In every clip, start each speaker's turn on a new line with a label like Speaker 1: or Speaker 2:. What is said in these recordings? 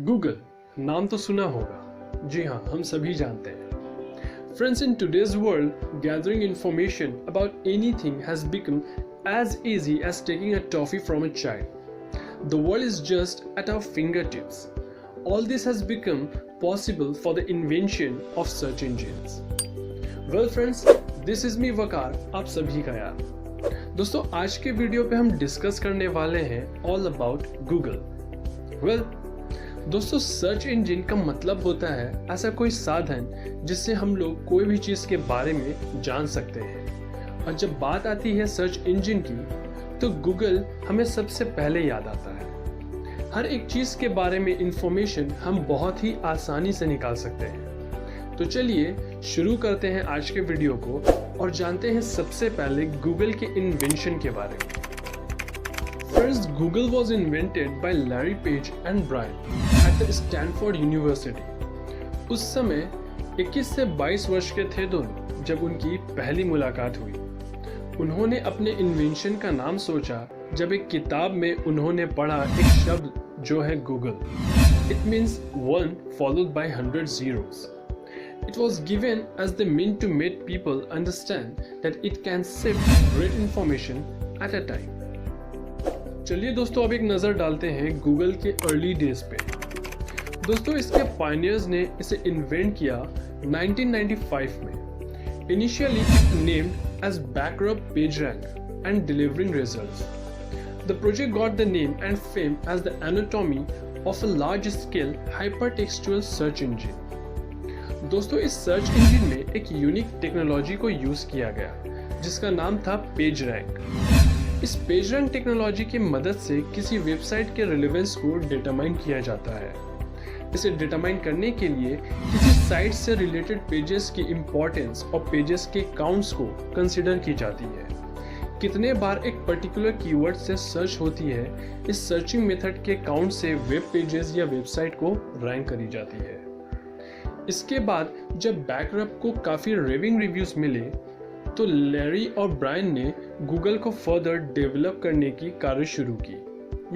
Speaker 1: Google नाम तो सुना होगा। जी हाँ, हम सभी जानते हैं। Friends, in today's world, gathering information about anything has become as easy as taking a toffee from a child. The world is just at our fingertips. All this has become possible for the invention of search engines. Well friends, this is me वकार, आप सभी का यार। दोस्तों, आज के video पे हम discuss करने वाले हैं all about Google. Well, दोस्तों, सर्च इंजन का मतलब होता है ऐसा कोई साधन जिससे हम लोग कोई भी चीज़ के बारे में जान सकते हैं। और जब बात आती है सर्च इंजन की, तो गूगल हमें सबसे पहले याद आता है। हर एक चीज़ के बारे में इंफॉर्मेशन हम बहुत ही आसानी से निकाल सकते हैं। तो चलिए शुरू करते हैं आज के वीडियो को और जानते हैं सबसे पहले गूगल के इन्वेंशन के बारे में। First, Google was invented by Larry Page and Brian at the Stanford University. उस समय 21 से 22 वर्ष के थे दोनों जब उनकी पहली मुलाकात हुई। उन्होंने अपने इन्वेंशन का नाम सोचा जब एक किताब में उन्होंने पढ़ा एक शब्द जो है Google. It means one followed by 100 zeros. It was given as the means to make people understand that it can sift great information at a time. चलिए दोस्तों, अब एक नज़र डालते हैं गूगल के अर्ली डेज पे। दोस्तों, इसके पायनियर्स ने इसे इन्वेंट किया 1995 में। Initially named as backup PageRank and delivering results. The project got the name and fame as the anatomy of a large scale hypertextual search engine. दोस्तों, इस सर्च इंजन में एक यूनिक टेक्नोलॉजी को use किया गया जिसका नाम था पेजरैंक। इस पेजरैंक टेक्नोलॉजी की मदद से किसी वेबसाइट के रिलेवेंस को डिटरमाइन किया जाता है। इसे डिटरमाइन करने के लिए किसी साइट से रिलेटेड पेजेस की इंपॉर्टेंस और पेजेस के काउंट्स को कंसिडर की जाती है। कितने बार एक पर्टिकुलर कीवर्ड से सर्च होती है, इस सर्चिंग मेथड के काउंट से वेब पेजेस या वेबसाइट को रैंक करी जाती है। इसके बाद जब बैकअप को काफ़ी रेविंग रिव्यूज मिले तो लैरी और ब्रायन ने गूगल को फर्दर डेवलप करने की कार्य शुरू की।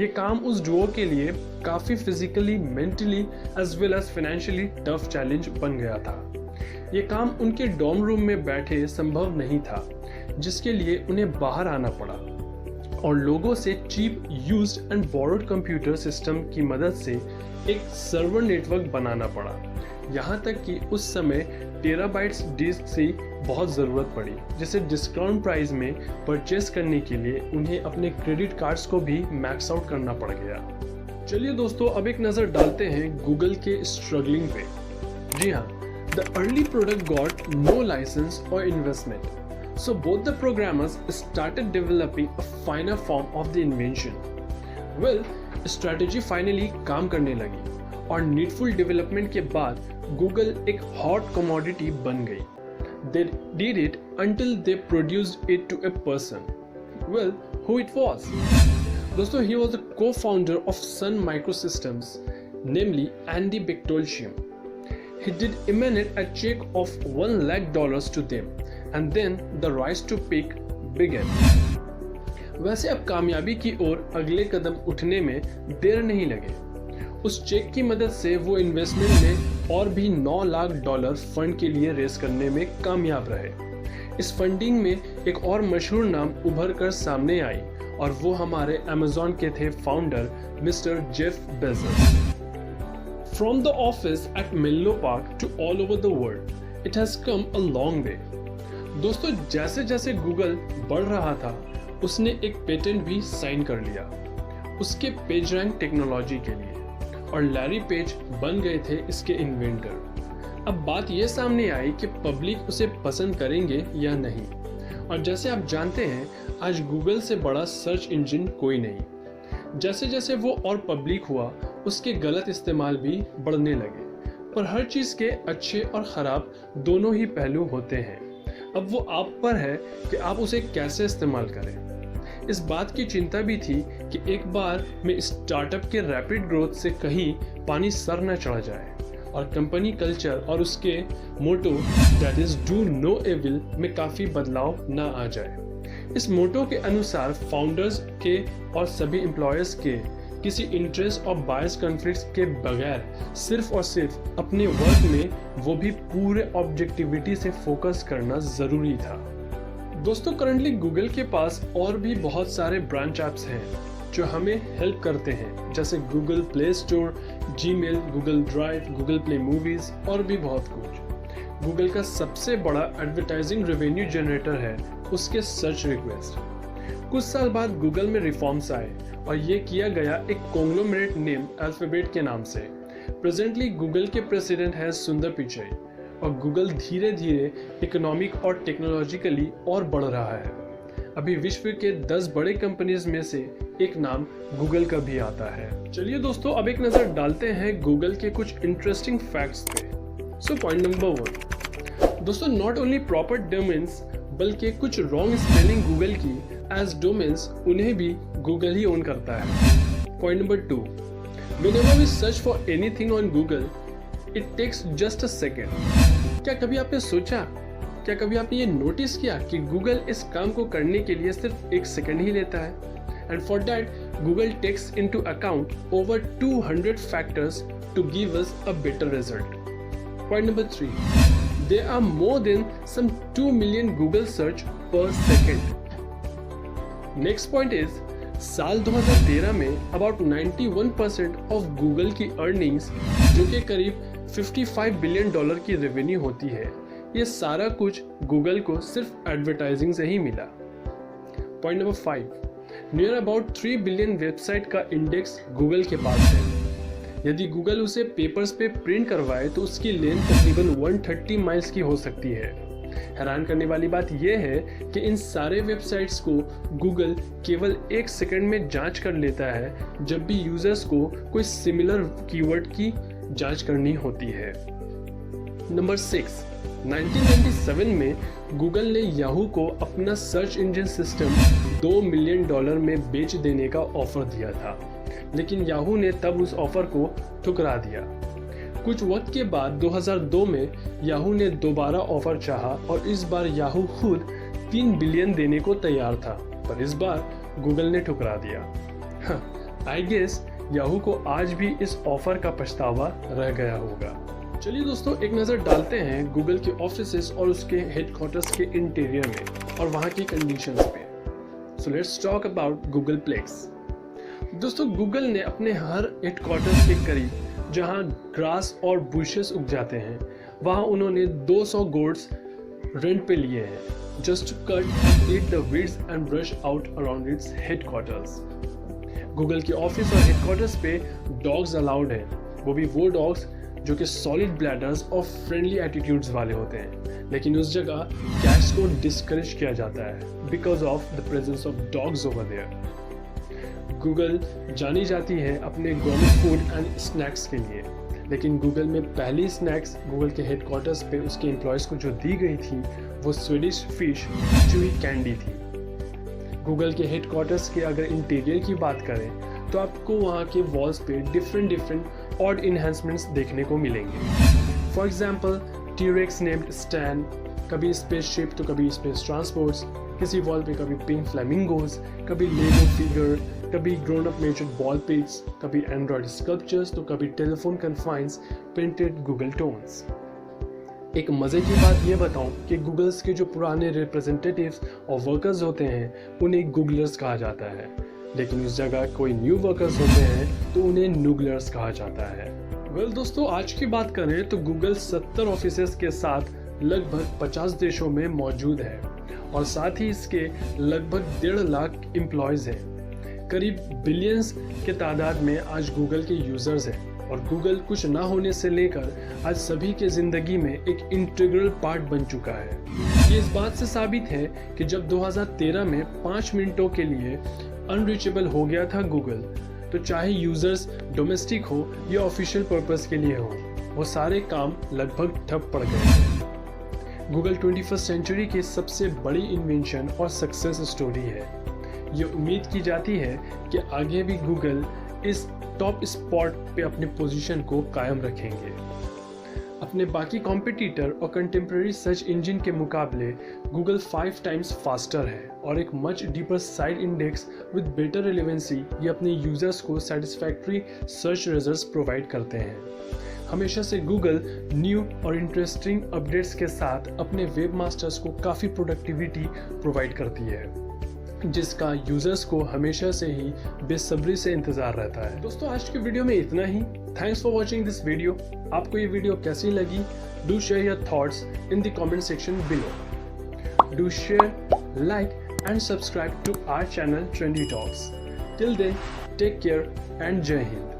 Speaker 1: ये काम उस डुओ के लिए काफ़ी physically, mentally as well as financially tough challenge बन गया था। ये काम उनके डॉर्म रूम में बैठे संभव नहीं था, जिसके लिए उन्हें बाहर आना पड़ा और लोगों से cheap used and borrowed computer system की मदद से एक सर्वर नेटवर्क बनाना पड़ा। यहाँ तक कि उस समय टेराबाइट्स डिस्क से बहुत ज़रूरत पड़ी, जिसे डिस्काउंट प्राइस में परचेस करने के लिए उन्हें अपने क्रेडिट कार्ड्स को भी मैक्स आउट करना पड़ गया। चलिए दोस्तों, अब एक नज़र डालते हैं गूगल के स्ट्रगलिंग पे। जी हाँ, the early product got no license और investment, so both the programmers started developing a finer form of the invention. Well, strategy finally काम करने लगी और नीडफुल डेवलपमेंट के बाद गूगल एक हॉट कमोडिटी बन गई। They did it until they produced it to a person. Well, who it was? दोस्तों, he was the co-founder of Sun Microsystems, namely Andy Bechtolsheim. He did emanate a check of $1 lakh to them, and then the rise to peak began. वैसे अब कामयाबी की ओर अगले कदम उठने में देर नहीं लगे। उस चेक की मदद से वो इन्वेस्टमेंट में और भी $9 लाख फंड के लिए रेस करने में कामयाब रहे। इस फंडिंग में एक और मशहूर नाम उभर कर सामने आई और वो हमारे अमेज़न के थे founder mister Jeff Bezos. From the office at Menlo Park to all over the world, it has come a long way. दोस्तों, जैसे जैसे गूगल बढ़ रहा था, उसने एक पेटेंट भी साइन कर लिया उसके पेजरैंक टेक्नोलॉजी के लिए, और लैरी पेज बन गए थे इसके इन्वेंटर। अब बात यह सामने आई कि पब्लिक उसे पसंद करेंगे या नहीं, और जैसे आप जानते हैं आज गूगल से बड़ा सर्च इंजन कोई नहीं। जैसे जैसे वो और पब्लिक हुआ, उसके गलत इस्तेमाल भी बढ़ने लगे। पर हर चीज़ के अच्छे और ख़राब दोनों ही पहलू होते हैं। अब वो आप पर है कि आप उसे कैसे इस्तेमाल करें। इस बात की चिंता भी थी कि एक बार में स्टार्टअप के रैपिड ग्रोथ से कहीं पानी सर न चढ़ जाए और कंपनी कल्चर और उसके motto that is do no evil में काफ़ी बदलाव न आ जाए। इस मोटो के अनुसार फाउंडर्स के और सभी एम्प्लॉयर्स के किसी इंटरेस्ट और बायस कॉन्फ्लिक्ट्स के बगैर सिर्फ और सिर्फ अपने वर्क में, वो भी पूरे ऑब्जेक्टिविटी से फोकस करना जरूरी था। दोस्तों, करंटली गूगल के पास और भी बहुत सारे ब्रांच ऐप्स हैं जो हमें हेल्प करते हैं, जैसे Google play store, Gmail, Google drive, Google play movies और भी बहुत कुछ। गूगल का सबसे बड़ा एडवर्टाइजिंग रेवेन्यू जनरेटर है उसके सर्च रिक्वेस्ट। कुछ साल बाद गूगल में रिफॉर्म्स आए और ये किया गया एक कॉन्ग्लोमरेट नेम अल्फाबेट के नाम से। प्रेजेंटली गूगल के प्रेसिडेंट है सुंदर पिचाई और गूगल धीरे धीरे इकोनॉमिक और टेक्नोलॉजिकली और बढ़ रहा है। अभी विश्व के 10 बड़े कंपनीज में से एक नाम गूगल का भी आता है। चलिए दोस्तों, अब एक नजर डालते हैं गूगल के कुछ इंटरेस्टिंग फैक्ट्स पे। सो पॉइंट नंबर 1, दोस्तों, नॉट ओनली प्रॉपर डोमेन्स बल्कि कुछ रॉन्ग स्पेलिंग गूगल की एज डोमेन्स उन्हें भी गूगल ही ओन करता है। Point number 2, whenever we search for anything on Google it takes just a second. क्या कभी आपने सोचा, क्या कभी आपने ये नोटिस किया कि गूगल इस काम को करने के लिए सिर्फ 1 सेकेंड ही लेता है? And for that Google takes into account over 200 factors to give us a better result. Point number 3, there are more than some 2 million Google search per second. Next point is, साल 2013 में about 91% of Google की earnings, जो कि करीब $55 billion की revenue होती है, ये सारा कुछ गूगल को सिर्फ एडवर्टाइजिंग से ही मिला। Point number 5, near about 3 billion website का इंडेक्स गूगल के पास है। यदि गूगल उसे पेपर्स पे प्रिंट करवाए तो उसकी लेंथ तकरीबन 130 माइल्स की हो सकती है। हैरान करने वाली बात यह है कि इन सारे वेबसाइट्स को गूगल केवल 1 सेकंड में जांच कर लेता है जब भी यूजर्स को कोई सिमिलर कीवर्ड की जांच करनी होती है। नंबर 6, 1997 में गूगल ने याहू को अपना सर्च इंजन सिस्टम $2 मिलियन में बेच देने का ऑफर दिया था, लेकिन याहू ने तब उस ऑफर को ठुकरा दिया। कुछ वक्त के बाद 2002 में याहू ने दोबारा ऑफर चाहा और इस बार याहू खुद 3 बिलियन देने को तैयार था, पर इस बार गूगल ने ठुकरा दिया। आई गेस याहू को आज भी इस ऑफर का पछतावा रह गया होगा। चलिए दोस्तों, एक नज़र डालते हैं गूगल के ऑफिसेस और उसके हेडक्वार्टर्स के इंटीरियर में और वहाँ की कंडीशंस पे। So let's talk about Googleplex. दोस्तों, गूगल ने अपने हर हेडक्वार्टर्स के करीब जहाँ ग्रास और बुशेस उग जाते हैं, वहाँ उन्होंने 200 गोट्स रेंट पे लिए हैं, just to cut and eat the weeds and brush out around its headquarters. Google के ऑफिस और हेडक्वार्टर्स पे डॉग्स अलाउड हैं, वो भी वो डॉग्स जो कि सॉलिड ब्लैडर्स और फ्रेंडली एटीट्यूड्स वाले होते हैं, लेकिन उस जगह कैट्स को डिस्करेज किया जाता है because of the presence of dogs over there. Google जानी जाती है अपने गोर्मेट फूड एंड स्नैक्स के लिए, लेकिन गूगल में पहली स्नैक्स गूगल के हेडक्वार्टर्स पे उसके एम्प्लॉयज़ को जो दी गई थी वो स्वीडिश फिश चुई कैंडी थी। गूगल के हेडक्वार्टर्स के अगर इंटीरियर की बात करें तो आपको वहाँ के वॉल्स पे डिफरेंट ऑड इन्हेंसमेंट्स देखने को मिलेंगे। For example, T-rex named stand, कभी स्पेसशिप तो कभी स्पेस ट्रांसपोर्ट्स, किसी वॉल पे कभी पिंक फ्लेमिंगोज, कभी लेगो फिगर, कभी grown up major ball pigs, कभी एंड्रॉयड स्कल्पचर्स तो कभी telephone confines printed Google tones. एक मज़े की बात ये बताऊं कि गूगल्स के जो पुराने रिप्रेजेंटेटिव्स और वर्कर्स होते हैं उन्हें गूगलर्स कहा जाता है, लेकिन उस जगह कोई न्यू वर्कर्स होते हैं तो उन्हें नूगलर्स कहा जाता है। वेल दोस्तों, आज की बात करें तो गूगल 70 ऑफिसेस के साथ लगभग 50 देशों में मौजूद है और साथ ही इसके लगभग 1.5 लाख एम्प्लॉयज़ हैं। करीब बिलियंस के तादाद में आज गूगल के यूज़र्स हैं और गूगल कुछ ना होने से लेकर आज सभी के ज़िंदगी में एक इंटीग्रल पार्ट बन चुका है। ये इस बात से साबित है कि जब 2013 में 5 मिनटों के लिए अनरीचेबल हो गया था गूगल, तो चाहे यूज़र्स डोमेस्टिक हो या ऑफिशियल पर्पस के लिए हो, वो सारे काम लगभग ठप पड़ गए थे। गूगल 21st सेंचुरी की सबसे बड़ी इन्वेंशन और सक्सेस स्टोरी है। ये उम्मीद की जाती है कि आगे भी गूगल इस टॉप स्पॉट पे अपनी पोजीशन को कायम रखेंगे। अपने बाकी कॉम्पिटिटर और कंटेम्प्रेरी सर्च इंजन के मुकाबले गूगल 5 टाइम्स फास्टर है और एक much deeper side index with better relevancy ये अपने यूजर्स को सेटिस्फैक्ट्री सर्च रिजल्ट्स प्रोवाइड करते हैं। हमेशा से गूगल न्यू और इंटरेस्टिंग अपडेट्स के साथ अपने वेब मास्टर्स को काफ़ी प्रोडक्टिविटी प्रोवाइड करती है, जिसका यूजर्स को हमेशा से ही बेसब्री से इंतजार रहता है। दोस्तों आज की वीडियो में इतना ही। Thanks for watching this video. आपको ये वीडियो कैसी लगी? Do share your thoughts in the comment section below. Do share, like and subscribe to our channel Trendy Talks. Till then take care and जय हिंद।